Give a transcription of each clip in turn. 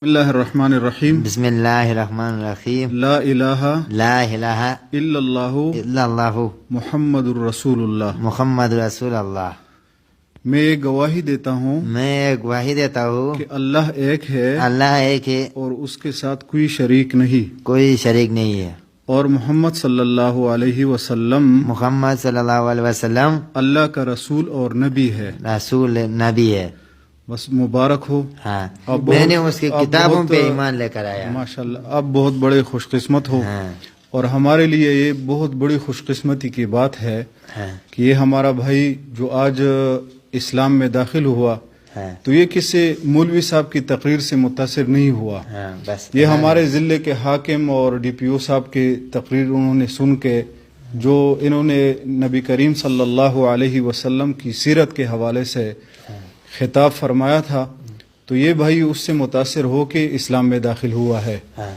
بسم اللہ الرحمن الرحیم بسم اللہ الرحمن الرحیم لا الہ لا الہ الا اللہ الا اللہ محمد الرسول اللہ۔ محمد رسول اللہ۔ میں یہ گواہی دیتا ہوں میں گواہی دیتا ہوں کہ اللہ ایک ہے اللہ ایک ہے، اور اس کے ساتھ کوئی شریک نہیں، کوئی شریک نہیں ہے، اور محمد صلی اللہ علیہ وسلم محمد صلی اللہ علیہ وسلم اللہ کا رسول اور نبی ہے۔ رسول نبی ہے۔ بس مبارک ہو۔ ہاں، اب میں نے بہت- اس کی اب کتابوں بہت- پہ ایمان لے کر آیا۔ ماشاءاللہ اب بہت بڑے خوش قسمت ہو، ہاں اور ہمارے لیے یہ بہت بڑی خوش قسمتی کی بات ہے ہاں کہ یہ ہمارا بھائی جو آج اسلام میں داخل ہوا ہاں تو یہ کسی مولوی صاحب کی تقریر سے متاثر نہیں ہوا، ہاں، بس یہ ہمارے ضلع کے حاکم اور ڈی پی او صاحب کی تقریر انہوں نے سن کے جو انہوں نے نبی کریم صلی اللہ علیہ وسلم کی سیرت کے حوالے سے خطاب فرمایا تھا، تو یہ بھائی اس سے متاثر ہو کے اسلام میں داخل ہوا ہے۔ ہاں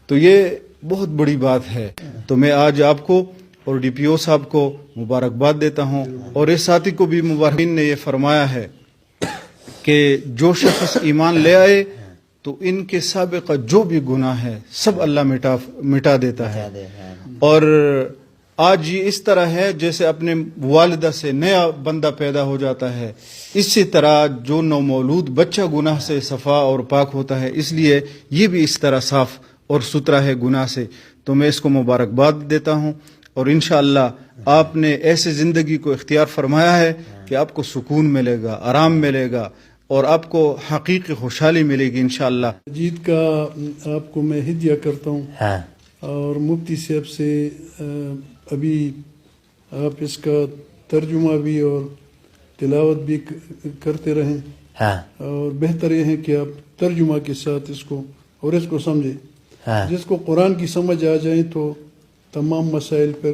تو یہ بہت بڑی بات ہے۔ تو میں آج آپ کو اور ڈی پی او صاحب کو مبارکباد دیتا ہوں، اور اس ساتھی کو بھی مبارکین نے یہ فرمایا ہے کہ جو شخص ایمان لے آئے تو ان کے سابقہ جو بھی گناہ ہے سب اللہ مٹا دیتا ہے۔ اور آج یہ اس طرح ہے جیسے اپنے والدہ سے نیا بندہ پیدا ہو جاتا ہے، اسی طرح جو نومولود بچہ گناہ سے صفا اور پاک ہوتا ہے، اس لیے یہ بھی اس طرح صاف اور ستھرا ہے گناہ سے۔ تو میں اس کو مبارکباد دیتا ہوں، اور انشاءاللہ آپ نے ایسے زندگی کو اختیار فرمایا ہے کہ آپ کو سکون ملے گا، آرام ملے گا، اور آپ کو حقیقی خوشحالی ملے گی انشاءاللہ۔ مجید کا آپ کو میں ہدیہ کرتا ہوں، ہاں اور مفتی صاحب سے ابھی آپ اس کا ترجمہ بھی اور تلاوت بھی کرتے رہیں، ہاں اور بہتر یہ ہے کہ آپ ترجمہ کے ساتھ اس کو اور اس کو سمجھیں۔ ہاں جس کو قرآن کی سمجھ آ جائے تو تمام مسائل پر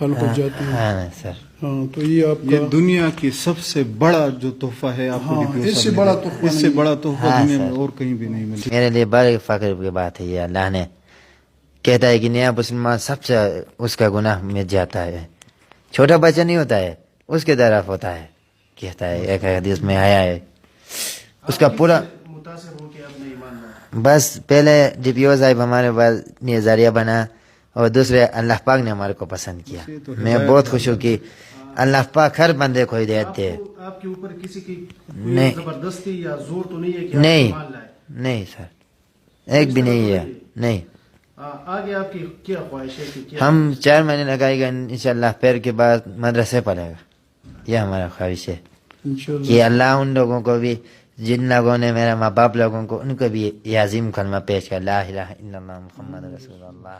حل ہو جاتے ہیں۔ ہاں سر، ہاں، تو یہ آپ یہ کا دنیا کی سب سے بڑا جو تحفہ ہے آپ کو ہاں، ڈی پی او اس سے صاحب نے بڑا دیا۔ تحفہ اس سے نہیں۔ بڑا تحفہ ہاں دنیا سر، میں اور کہیں بھی نہیں ملتا۔ میرے لیے بڑے فخر کی بات ہے یہ۔ اللہ نے کہتا ہے کہ نیا مسلمان سب سے اس کا گناہ مٹ جاتا ہے، چھوٹا بچہ نہیں ہوتا ہے، اس کے طرف ہوتا ہے، کہتا ہے ایک حدیث میں آیا ہے اس کا پورا۔ بس پہلے ڈی پی او صاحب ہمارے پاس یہ ذریعہ بنا، اور دوسرے اللہ پاک نے ہمارے کو پسند کیا۔ میں بہت خوش ہوں کہ اللہ پاک ہر بندے کو ہدایت دے۔ آپ کے اوپر کسی کی نہیں زبردستی یا زور تو نہیں ہے کہ نہیں آپ ایمان لائیں؟ نہیں سر، ایک بھی نہیں ہے، نہیں۔ آگے آپ کی کیا خواہش ہے کہ کیا ہم 4 مہینے لگائے گا انشاءاللہ، پیر کے بعد مدرسے پڑھے گا، یہ ہمارا خواہش ہے انشاءاللہ کہ اللہ ان لوگوں کو بھی، جن لوگوں نے میرا ماں باپ لوگوں کو، ان کو بھی یہ عظیم کلمہ پیش کر، لا الہ الا اللہ محمد رسول اللہ۔